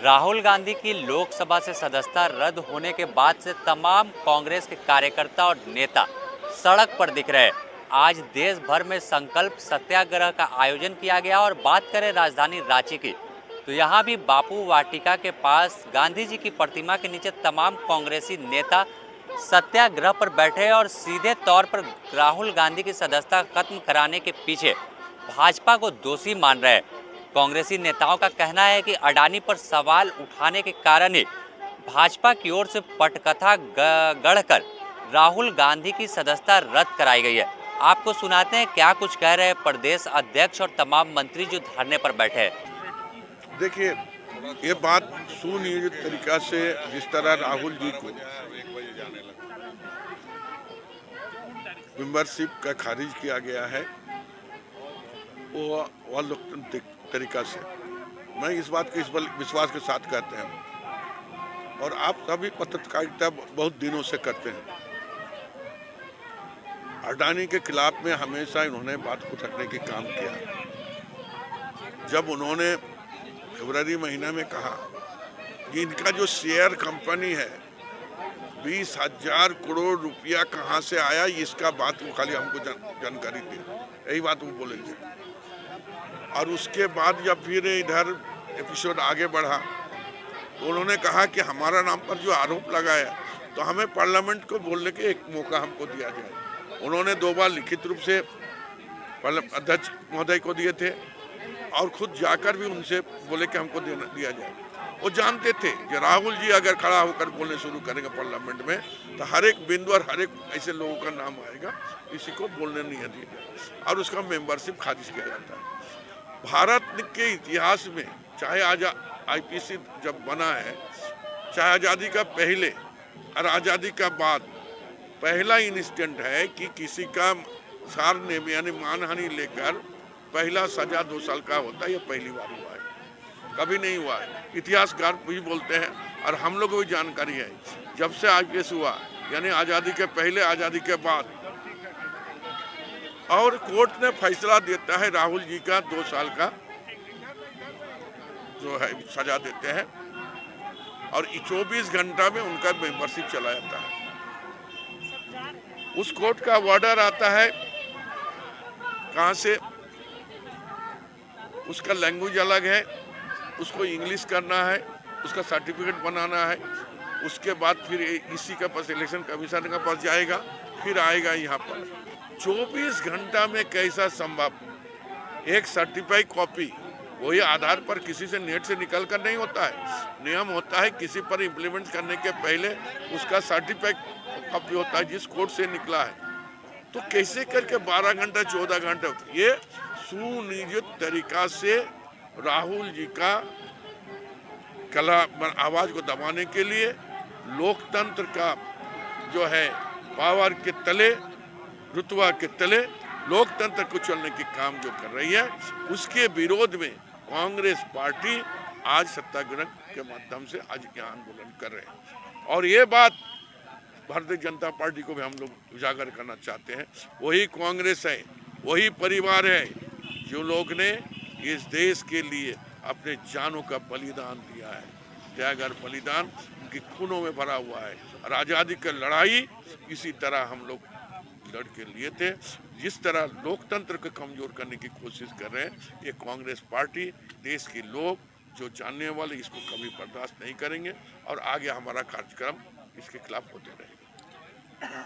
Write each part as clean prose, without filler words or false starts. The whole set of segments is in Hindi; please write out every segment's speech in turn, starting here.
राहुल गांधी की लोकसभा से सदस्यता रद्द होने के बाद से तमाम कांग्रेस के कार्यकर्ता और नेता सड़क पर दिख रहे हैं। आज देश भर में संकल्प सत्याग्रह का आयोजन किया गया और बात करें राजधानी रांची की, तो यहाँ भी बापू वाटिका के पास गांधी जी की प्रतिमा के नीचे तमाम कांग्रेसी नेता सत्याग्रह पर बैठे और सीधे तौर पर राहुल गांधी की सदस्यता खत्म कराने के पीछे भाजपा को दोषी मान रहे हैं। कांग्रेसी नेताओं का कहना है कि अडानी पर सवाल उठाने के कारण ही भाजपा की ओर से पटकथा गढ़कर राहुल गांधी की सदस्यता रद्द कराई गई है। आपको सुनाते हैं क्या कुछ कह रहे हैं प्रदेश अध्यक्ष और तमाम मंत्री जो धरने पर बैठे हैं। देखिए, ये बात सुनियोजित तरीका से जिस तरह राहुल जी को मेंबरशिप का खारिज किया गया है, वो लोकतांत्रिक तरीका से मैं इस बात के विश्वास के साथ कहते हैं और आप सभी पत्रकारिता बहुत दिनों से करते हैं। अडानी के खिलाफ में हमेशा इन्होंने बात को रखने की काम किया। जब उन्होंने फरवरी महीना में कहा कि इनका जो शेयर कंपनी है 20,000 करोड़ रुपया कहाँ से आया, इसका बात वो खाली हमको जानकारी दी, यही बात वो बोलेंगे। और उसके बाद जब फिर इधर एपिसोड आगे बढ़ा तो उन्होंने कहा कि हमारा नाम पर जो आरोप लगाया तो हमें पार्लियामेंट को बोलने के एक मौका हमको दिया जाए। उन्होंने 2 बार लिखित रूप से अध्यक्ष महोदय को दिए थे और खुद जाकर भी उनसे बोले कि हमको दिया जाए। वो जानते थे कि राहुल जी अगर खड़ा होकर बोलने शुरू करेंगे पार्लियामेंट में तो हर एक बिंदु और हर एक ऐसे लोगों का नाम आएगा, किसी को बोलने नहीं दिया जाए और उसका मेंबरशिप खारिज किया जाता है। भारत के इतिहास में चाहे आज आईपीसी जब बना है, चाहे आज़ादी का पहले और आज़ादी का बाद, पहला इंस्टेंट है कि किसी का सार ने यानी मानहानि लेकर पहला सजा 2 साल का होता है। ये पहली बार हुआ है, कभी नहीं हुआ है। इतिहासकार भी बोलते हैं और हम लोग को भी जानकारी है, जब से आईपीएस हुआ यानी आज़ादी के पहले आज़ादी के बाद, और कोर्ट ने फैसला देता है राहुल जी का 2 साल का जो है सजा देते हैं और 24 घंटा में उनका मेंबरशिप चला जाता है। उस कोर्ट का ऑर्डर आता है कहाँ से, उसका लैंग्वेज अलग है, उसको इंग्लिश करना है, उसका सर्टिफिकेट बनाना है, उसके बाद फिर इसी का पास इलेक्शन कमीशन का पास जाएगा, फिर आएगा यहाँ पर। 24 घंटा में कैसा संभव? एक सर्टिफाइड कॉपी वही आधार पर किसी से नेट से निकल कर नहीं होता है। नियम होता है किसी पर इम्प्लीमेंट करने के पहले उसका सर्टिफाइड कॉपी होता है जिस कोर्ट से निकला है। तो कैसे करके 12 घंटा 14 घंटे, ये सुनियोजित तरीका से राहुल जी का कला आवाज को दबाने के लिए लोकतंत्र का जो है पावर के तले, रुतबा के तले लोकतंत्र को चलने की काम जो कर रही है, उसके विरोध में कांग्रेस पार्टी आज सत्याग्रह के माध्यम से आज यहाँ आंदोलन कर रहे हैं। और ये बात भारतीय जनता पार्टी को भी हम लोग उजागर करना चाहते हैं। वही कांग्रेस है, वही परिवार है जो लोग ने इस देश के लिए अपने जानों का बलिदान दिया है। त्याग और बलिदान उनके खूनों में भरा हुआ है और आज़ादी की लड़ाई इसी तरह हम लोग लड़ के लिए थे। जिस तरह लोकतंत्र को कमजोर करने की कोशिश कर रहे हैं ये कांग्रेस पार्टी, देश के लोग जो जानने वाले इसको कभी बर्दाश्त नहीं करेंगे और आगे हमारा कार्यक्रम इसके खिलाफ होते रहेगा।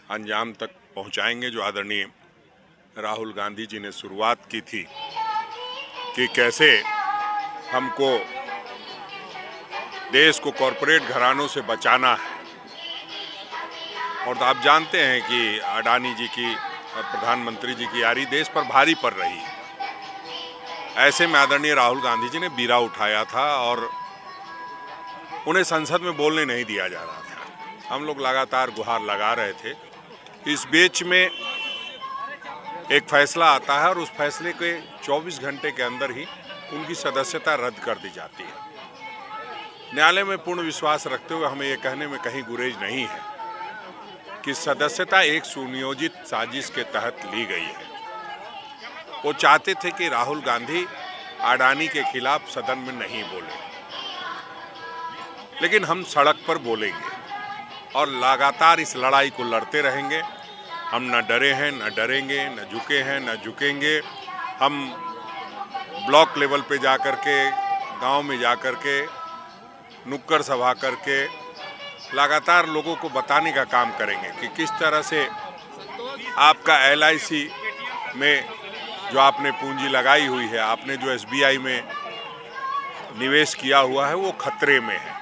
अंजाम तक पहुंचाएंगे जो आदरणीय राहुल गांधी जी ने शुरुआत की थी कि कैसे हमको देश को कॉरपोरेट घरानों से बचाना है। और तो आप जानते हैं कि अडानी जी की और प्रधानमंत्री जी की यारी देश पर भारी पड़ रही है। ऐसे में आदरणीय राहुल गांधी जी ने बीड़ा उठाया था और उन्हें संसद में बोलने नहीं दिया जा रहा था। हम लोग लगातार गुहार लगा रहे थे। इस बीच में एक फैसला आता है और उस फैसले के 24 घंटे के अंदर ही उनकी सदस्यता रद्द कर दी जाती है। न्यायालय में पूर्ण विश्वास रखते हुए हमें ये कहने में कहीं गुरेज नहीं है कि सदस्यता एक सुनियोजित साजिश के तहत ली गई है। वो चाहते थे कि राहुल गांधी अडानी के खिलाफ सदन में नहीं बोले। लेकिन हम सड़क पर बोलेंगे और लगातार इस लड़ाई को लड़ते रहेंगे। हम न डरे हैं, न डरेंगे, न झुके हैं, न झुकेंगे। हम ब्लॉक लेवल पे जा कर के, गांव में जा कर के, नुक्कड़ सभा करके लगातार लोगों को बताने का काम करेंगे कि किस तरह से आपका LIC में जो आपने पूंजी लगाई हुई है, आपने जो SBI में निवेश किया हुआ है, वो खतरे में है।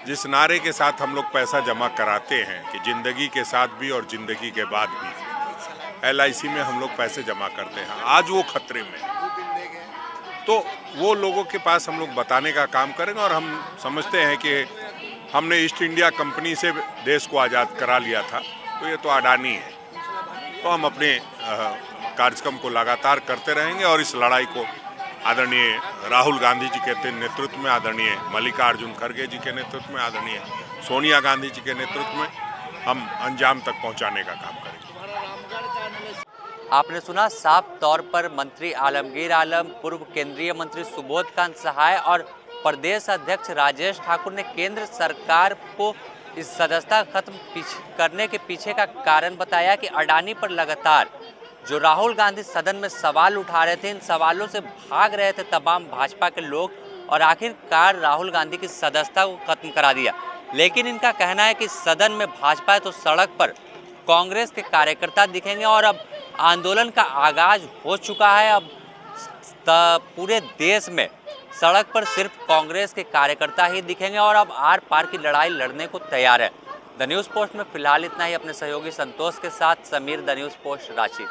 जिस नारे के साथ हम लोग पैसा जमा कराते हैं कि ज़िंदगी के साथ भी और ज़िंदगी के बाद भी LIC में हम लोग पैसे जमा करते हैं, आज वो खतरे में है। तो वो लोगों के पास हम लोग बताने का काम करेंगे। और हम समझते हैं कि हमने ईस्ट इंडिया कंपनी से देश को आज़ाद करा लिया था, तो ये तो अडानी है। तो हम अपने कार्यक्रम को लगातार करते रहेंगे और इस लड़ाई को आदरणीय राहुल गांधी जी के नेतृत्व में, आदरणीय मल्लिकार्जुन खड़गे जी के नेतृत्व में, आदरणीय सोनिया गांधी जी के नेतृत्व में हम अंजाम तक पहुंचाने का काम करेंगे। आपने सुना साफ तौर पर मंत्री आलमगीर आलम, पूर्व केंद्रीय मंत्री सुबोध कांत सहाय और प्रदेश अध्यक्ष राजेश ठाकुर ने केंद्र सरकार को इस सदस्यता खत्म करने के पीछे का कारण बताया कि अडानी पर लगातार जो राहुल गांधी सदन में सवाल उठा रहे थे, इन सवालों से भाग रहे थे तमाम भाजपा के लोग और आखिरकार राहुल गांधी की सदस्यता को खत्म करा दिया। लेकिन इनका कहना है कि सदन में भाजपा है तो सड़क पर कांग्रेस के कार्यकर्ता दिखेंगे और अब आंदोलन का आगाज हो चुका है। अब पूरे देश में सड़क पर सिर्फ कांग्रेस के कार्यकर्ता ही दिखेंगे और अब आर पार की लड़ाई लड़ने को तैयार है। द न्यूज़ पोस्ट में फिलहाल इतना ही। अपने सहयोगी संतोष के साथ Sameer, the news post, Ranchi.